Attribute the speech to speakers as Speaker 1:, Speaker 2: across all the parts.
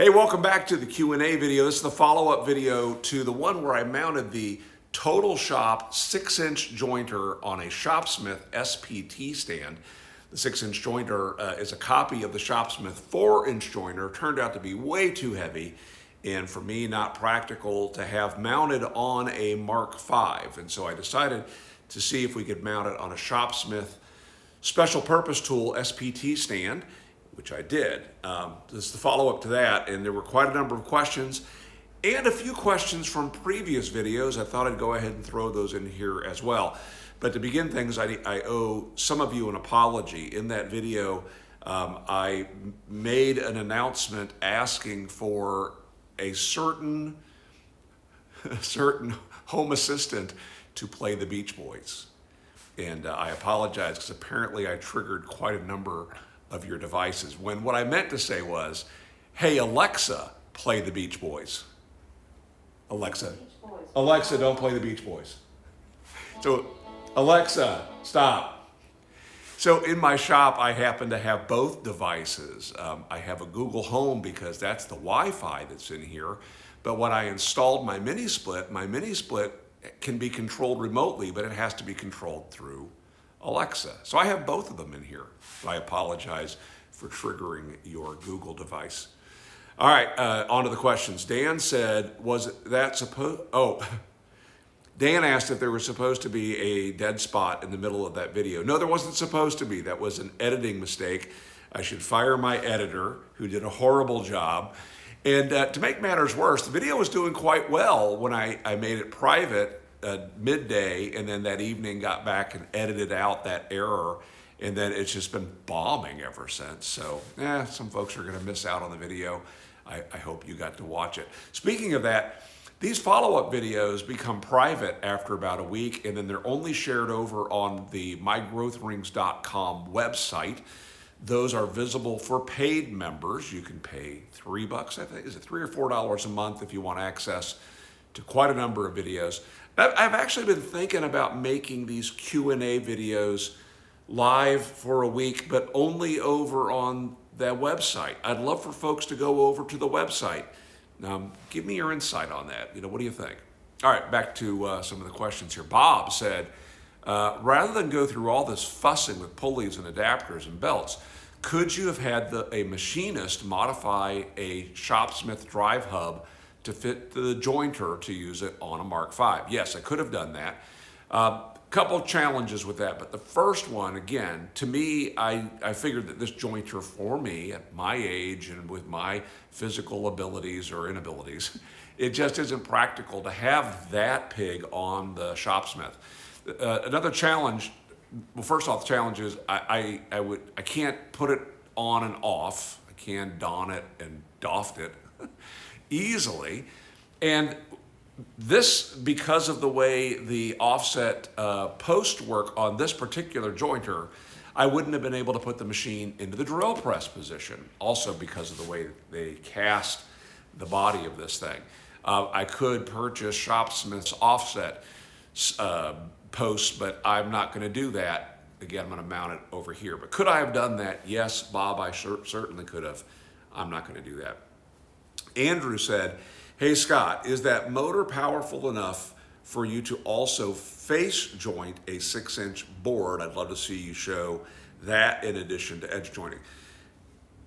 Speaker 1: Hey, welcome back to the Q&A video. This is the follow-up video to the one where I mounted the TotalShop 6-inch jointer on a Shopsmith SPT stand. The 6-inch jointer is a copy of the Shopsmith 4-inch jointer. Turned out to be way too heavy and for me not practical to have mounted on a Mark V. And so I decided to see if we could mount it on a Shopsmith special purpose tool SPT stand, which I did. This is the follow-up to that, and there were quite a number of questions and a few questions from previous videos. I thought I'd go ahead and throw those in here as well. But to begin things, I owe some of you an apology. In that video, I made an announcement asking for a certain home assistant to play the Beach Boys. And I apologize because apparently I triggered quite a number of your devices, when what I meant to say was, hey Alexa, play the Beach Boys. Alexa, don't play the Beach Boys. So Alexa, stop. So in my shop, I happen to have both devices. I have a Google Home because that's the Wi-Fi that's in here. But when I installed my mini split can be controlled remotely, but it has to be controlled through Alexa. So I have both of them in here. I apologize for triggering your Google device. All right, on to the questions. Dan said, Dan asked if there was supposed to be a dead spot in the middle of that video. No, there wasn't supposed to be. That was an editing mistake. I should fire my editor, who did a horrible job. And to make matters worse, the video was doing quite well when I made it private midday, and then that evening got back and edited out that error, and then it's just been bombing ever since. So some folks are going to miss out on the video. I hope you got to watch it. Speaking of that, these follow-up videos become private after about a week, and then they're only shared over on the mygrowthrings.com website. Those are visible for paid members. You can pay $3, I think. Is it $3 or $4 a month if you want access to quite a number of videos? I've actually been thinking about making these Q&A videos live for a week, but only over on that website. I'd love for folks to go over to the website. Give me your insight on that. What do you think? All right, back to some of the questions here. Bob said, rather than go through all this fussing with pulleys and adapters and belts, could you have had a machinist modify a Shopsmith drive hub to fit the jointer to use it on a Mark V? Yes, I could have done that. Couple of challenges with that, but the first one, again, to me, I figured that this jointer for me at my age and with my physical abilities or inabilities, it just isn't practical to have that pig on the Shopsmith. Another challenge, well, first off, the challenge is I can't put it on and off. I can don it and doff it easily. And this, because of the way the offset post work on this particular jointer, I wouldn't have been able to put the machine into the drill press position. Also because of the way they cast the body of this thing. I could purchase Shopsmith's offset posts, but I'm not going to do that. Again, I'm going to mount it over here. But could I have done that? Yes, Bob, I certainly could have. I'm not going to do that. Andrew said, hey Scott, is that motor powerful enough for you to also face joint a 6-inch board? I'd love to see you show that in addition to edge jointing.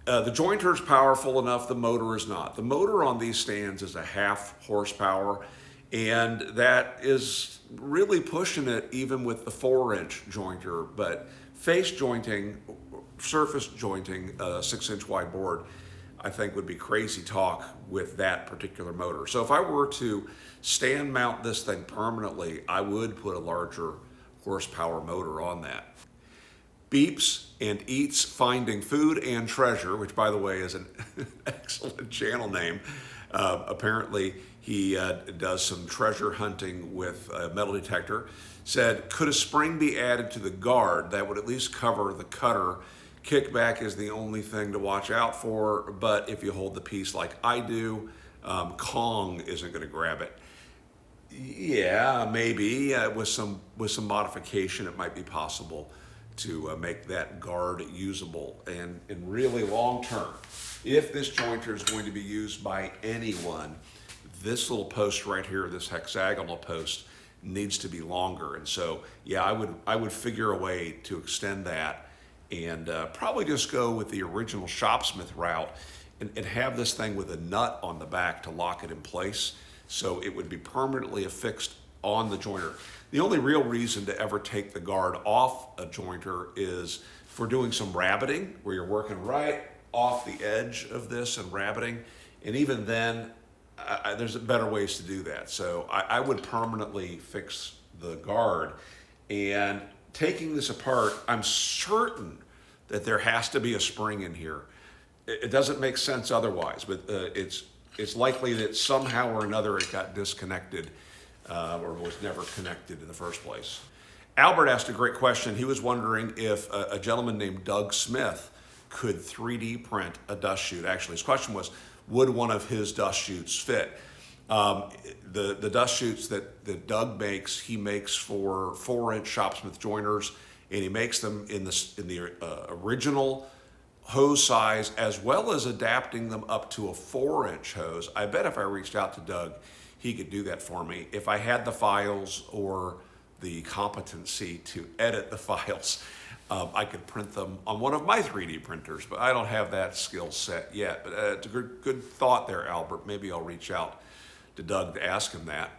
Speaker 1: The jointer is powerful enough, the motor is not. The motor on these stands is a 0.5 horsepower, and that is really pushing it even with the 4-inch jointer. But face jointing, surface jointing a 6-inch wide board, I think would be crazy talk with that particular motor. So if I were to stand mount this thing permanently, I would put a larger horsepower motor on that. Beeps and Eats Finding Food and Treasure, which by the way is an excellent channel name. Apparently he does some treasure hunting with a metal detector. Said, could a spring be added to the guard that would at least cover the cutter? Kickback is the only thing to watch out for, but if you hold the piece like I do, Kong isn't going to grab it. Yeah, maybe with some modification, it might be possible to make that guard usable. And in really long term, if this jointer is going to be used by anyone, this little post right here, this hexagonal post, needs to be longer. And so, yeah, I would figure a way to extend that, and probably just go with the original Shopsmith route and have this thing with a nut on the back to lock it in place, so it would be permanently affixed on the jointer. The only real reason to ever take the guard off a jointer is for doing some rabbiting, where you're working right off the edge of this and rabbiting. And even then, there's better ways to do that. So I would permanently fix the guard. And taking this apart, I'm certain that there has to be a spring in here. It doesn't make sense otherwise, but it's likely that somehow or another it got disconnected or was never connected in the first place. Albert asked a great question. He was wondering if a gentleman named Doug Smith could 3D print a dust chute. Actually, his question was, would one of his dust chutes fit? The dust chutes that Doug makes, he makes for 4-inch Shopsmith joiners, and he makes them in the original hose size, as well as adapting them up to a 4-inch hose. I bet if I reached out to Doug, he could do that for me. If I had the files or the competency to edit the files, I could print them on one of my 3D printers, but I don't have that skill set yet. But it's a good thought there, Albert. Maybe I'll reach out to Doug to ask him that.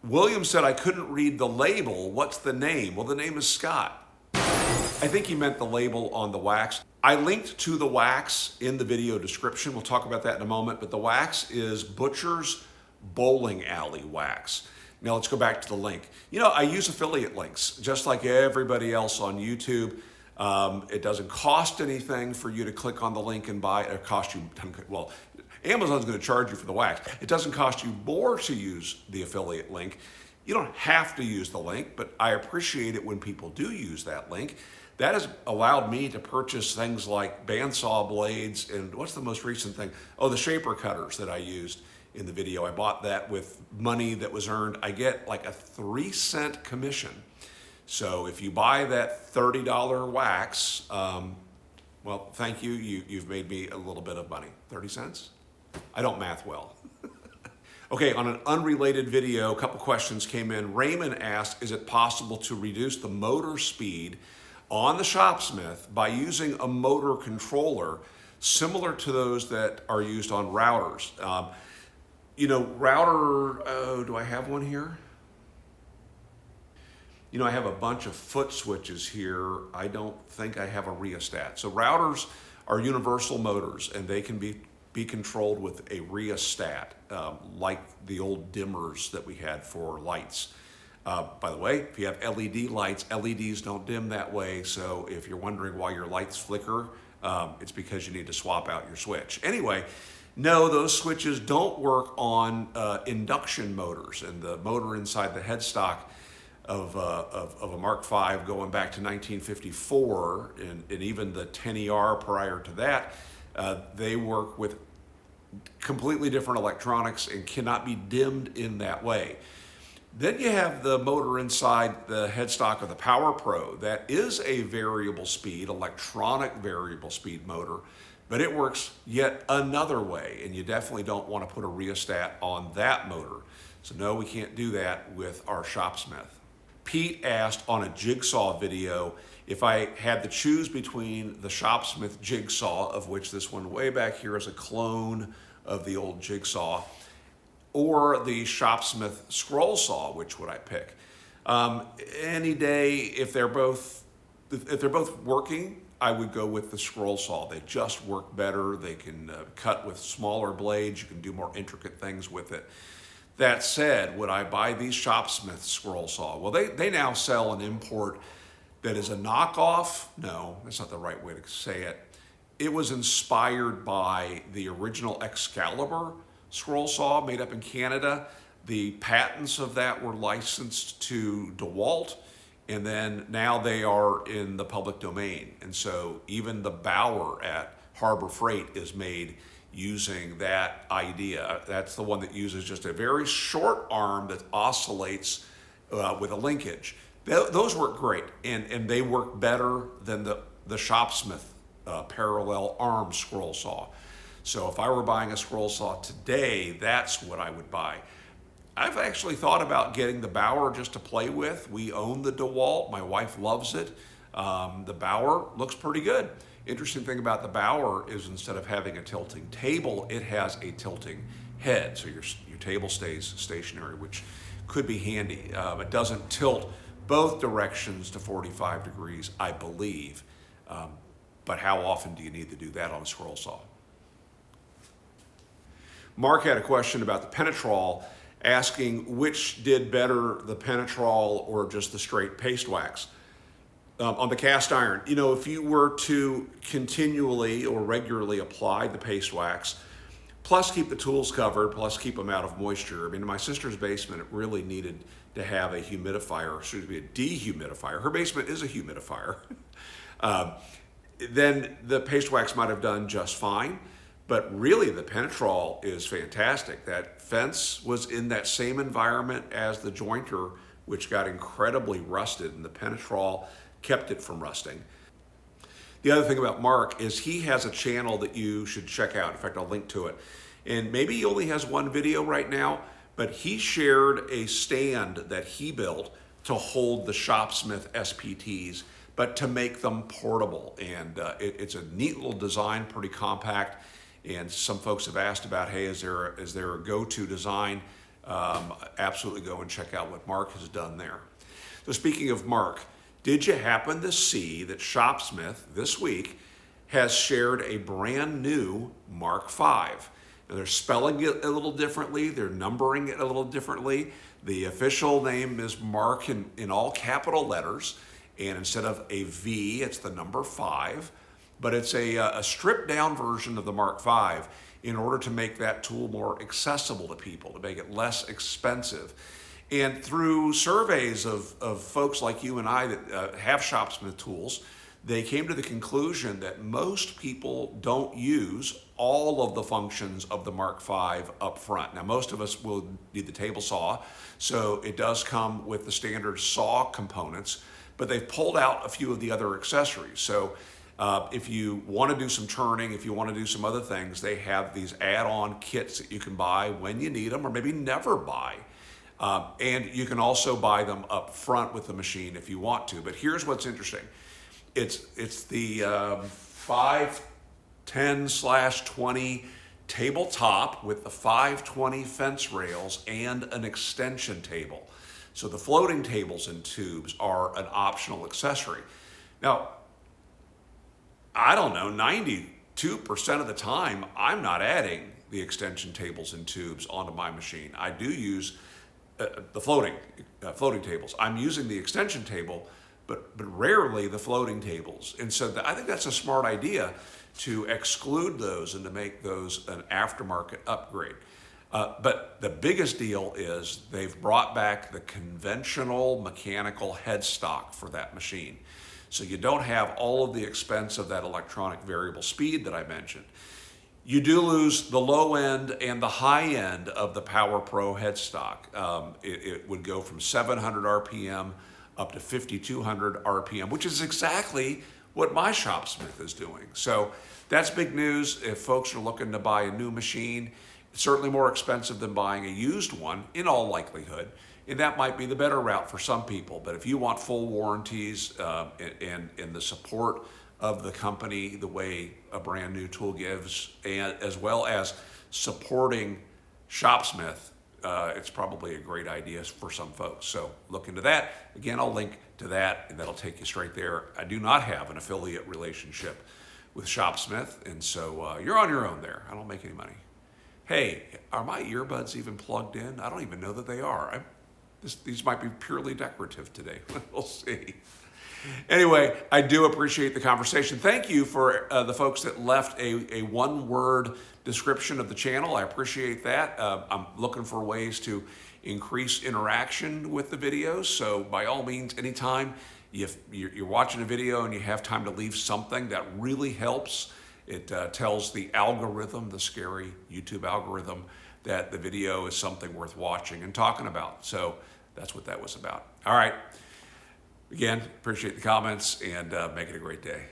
Speaker 1: William said, I couldn't read the label. What's the name? Well, the name is Scott. I think he meant the label on the wax. I linked to the wax in the video description. We'll talk about that in a moment, but the wax is Butcher's Bowling Alley wax. Now let's go back to the link. You know, I use affiliate links just like everybody else on YouTube. It doesn't cost anything for you to click on the link and buy. It costs you, well, Amazon's going to charge you for the wax. It doesn't cost you more to use the affiliate link. You don't have to use the link, but I appreciate it when people do use that link. That has allowed me to purchase things like bandsaw blades and what's the most recent thing? Oh, the shaper cutters that I used in the video. I bought that with money that was earned. I get like a 3-cent commission. So if you buy that $30 wax, well, thank you. You've made me a little bit of money. 30 cents? I don't math well. Okay, on an unrelated video, a couple questions came in. Raymond asked, is it possible to reduce the motor speed on the Shopsmith by using a motor controller similar to those that are used on routers? You know, router, do I have one here? You know, I have a bunch of foot switches here. I don't think I have a rheostat. So routers are universal motors, and they can be controlled with a rheostat, like the old dimmers that we had for lights. By the way, if you have LED lights, LEDs don't dim that way. So if you're wondering why your lights flicker, it's because you need to swap out your switch. Anyway, no, those switches don't work on induction motors, and the motor inside the headstock of a Mark V going back to 1954, and even the 10ER prior to that, they work with completely different electronics and cannot be dimmed in that way. Then you have the motor inside the headstock of the Power Pro. That is a variable speed, electronic variable speed motor, but it works yet another way, and you definitely don't want to put a rheostat on that motor. So no, we can't do that with our Shopsmith. Pete asked on a jigsaw video if I had to choose between the Shopsmith jigsaw, of which this one way back here is a clone of the old jigsaw, or the Shopsmith scroll saw, which would I pick? Any day, if they're both working, I would go with the scroll saw. They just work better. They can cut with smaller blades. You can do more intricate things with it. That said, would I buy these Shopsmith scroll saw? Well, they now sell an import that is a knockoff. No, that's not the right way to say it. It was inspired by the original Excalibur scroll saw made up in Canada. The patents of that were licensed to DeWalt, and then now they are in the public domain. And so even the Bauer at Harbor Freight is made using that idea. That's the one that uses just a very short arm that oscillates with a linkage. Those work great, and they work better than the Shopsmith parallel arm scroll saw. So if I were buying a scroll saw today, that's what I would buy. I've actually thought about getting the Bauer just to play with. We own the DeWalt. My wife loves it. The Bauer looks pretty good. Interesting thing about the Bauer is instead of having a tilting table, it has a tilting head. So your table stays stationary, which could be handy. It doesn't tilt both directions to 45 degrees, I believe. But how often do you need to do that on a scroll saw? Mark had a question about the penetrol, asking which did better, the penetrol or just the straight paste wax. On the cast iron, if you were to continually or regularly apply the paste wax, plus keep the tools covered, plus keep them out of moisture. I mean, in my sister's basement, it really needed to have a humidifier, excuse me, a dehumidifier. Her basement is a humidifier. Then the paste wax might have done just fine, but really the penetrol is fantastic. That fence was in that same environment as the jointer, which got incredibly rusted, and the penetrol kept it from rusting. The other thing about Mark is he has a channel that you should check out. In fact, I'll link to it. And maybe he only has one video right now, but he shared a stand that he built to hold the Shopsmith SPTs, but to make them portable. And it's a neat little design, pretty compact. And some folks have asked about, hey, is there a go-to design? Absolutely go and check out what Mark has done there. So speaking of Mark, did you happen to see that Shopsmith this week has shared a brand new Mark V? Now they're spelling it a little differently. They're numbering it a little differently. The official name is Mark in all capital letters. And instead of a V, it's the number 5. But it's a stripped down version of the Mark V in order to make that tool more accessible to people, to make it less expensive. And through surveys of folks like you and I that have Shopsmith tools, they came to the conclusion that most people don't use all of the functions of the Mark V up front. Now, most of us will need the table saw, so it does come with the standard saw components, but they've pulled out a few of the other accessories. So if you want to do some turning, if you want to do some other things, they have these add-on kits that you can buy when you need them, or maybe never buy. And you can also buy them up front with the machine if you want to. But here's what's interesting. It's the 510/20 tabletop with the 520 fence rails and an extension table. So the floating tables and tubes are an optional accessory. Now, I don't know, 92% of the time, I'm not adding the extension tables and tubes onto my machine. I do use the floating tables. I'm using the extension table, but rarely the floating tables. And so I think that's a smart idea to exclude those and to make those an aftermarket upgrade. But the biggest deal is they've brought back the conventional mechanical headstock for that machine. So you don't have all of the expense of that electronic variable speed that I mentioned. You do lose the low end and the high end of the Power Pro headstock. It would go from 700 RPM up to 5,200 RPM, which is exactly what my Shopsmith is doing. So that's big news if folks are looking to buy a new machine. It's certainly more expensive than buying a used one in all likelihood. And that might be the better route for some people. But if you want full warranties and the support of the company the way a brand new tool gives, and as well as supporting Shopsmith, it's probably a great idea for some folks. So look into that. Again, I'll link to that, and that'll take you straight there. I do not have an affiliate relationship with Shopsmith, and so you're on your own there. I don't make any money. Hey, are my earbuds even plugged in? I don't even know that they are. These might be purely decorative today. We'll see. Anyway, I do appreciate the conversation. Thank you for the folks that left a one-word description of the channel. I appreciate that. I'm looking for ways to increase interaction with the videos. So by all means, anytime you're watching a video and you have time to leave something, that really helps. It tells the algorithm, the scary YouTube algorithm, that the video is something worth watching and talking about. So that's what that was about. All right. Again, appreciate the comments and make it a great day.